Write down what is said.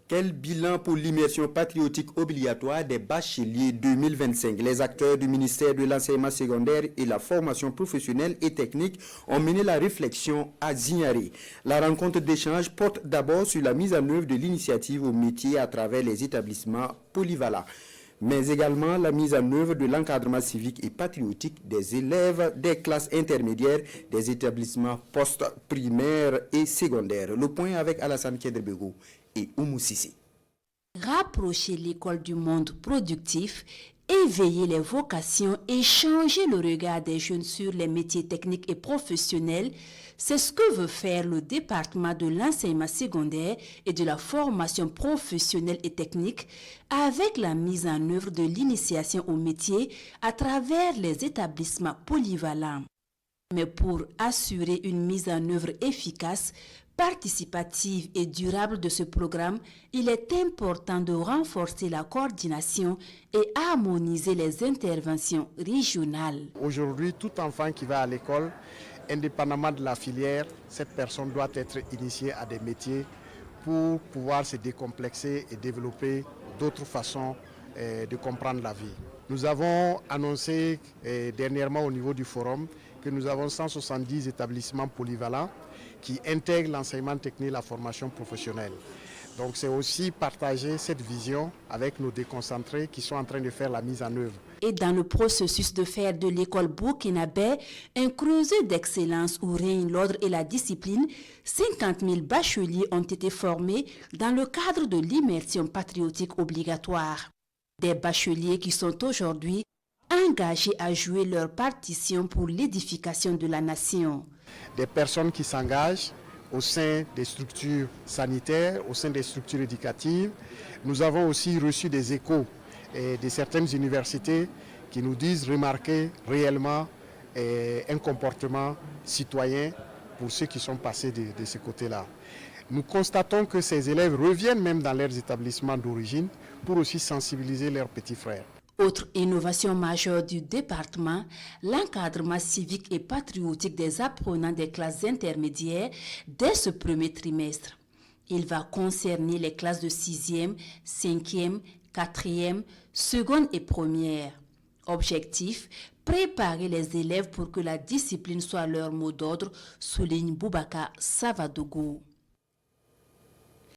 Quel bilan pour l'immersion patriotique obligatoire des bacheliers 2025? Les acteurs du ministère de l'enseignement secondaire et la formation professionnelle et technique ont mené la réflexion à Zignaré. La rencontre d'échange porte d'abord sur la mise en œuvre de l'initiative au métier à travers les établissements polyvalents, mais également la mise en œuvre de l'encadrement civique et patriotique des élèves des classes intermédiaires des établissements post-primaires et secondaires. Le point avec Alassane Kedrebego et Oumou Sissi. Rapprocher l'école du monde productif, éveiller les vocations et changer le regard des jeunes sur les métiers techniques et professionnels, c'est ce que veut faire le département de l'enseignement secondaire et de la formation professionnelle et technique avec la mise en œuvre de l'initiation au métier à travers les établissements polyvalents. Mais pour assurer une mise en œuvre efficace, participative et durable de ce programme, il est important de renforcer la coordination et harmoniser les interventions régionales. Aujourd'hui, tout enfant qui va à l'école, indépendamment de la filière, cette personne doit être initiée à des métiers pour pouvoir se décomplexer et développer d'autres façons de comprendre la vie. Nous avons annoncé dernièrement au niveau du forum que nous avons 170 établissements polyvalents qui intègrent l'enseignement technique et la formation professionnelle. Donc c'est aussi partager cette vision avec nos déconcentrés qui sont en train de faire la mise en œuvre. Et dans le processus de faire de l'école burkinabé un creuset d'excellence où règne l'ordre et la discipline, 50 000 bacheliers ont été formés dans le cadre de l'immersion patriotique obligatoire. Des bacheliers qui sont aujourd'hui engagés à jouer leur partition pour l'édification de la nation. Des personnes qui s'engagent au sein des structures sanitaires, au sein des structures éducatives. Nous avons aussi reçu des échos de certaines universités qui nous disent remarquer réellement un comportement citoyen pour ceux qui sont passés de ce côté-là. Nous constatons que ces élèves reviennent même dans leurs établissements d'origine pour aussi sensibiliser leurs petits frères. Autre innovation majeure du département, l'encadrement civique et patriotique des apprenants des classes intermédiaires dès ce premier trimestre. Il va concerner les classes de 6e, 5e, 4e, seconde et première. Objectif, préparer les élèves pour que la discipline soit leur mot d'ordre, souligne Boubacar Savadougou.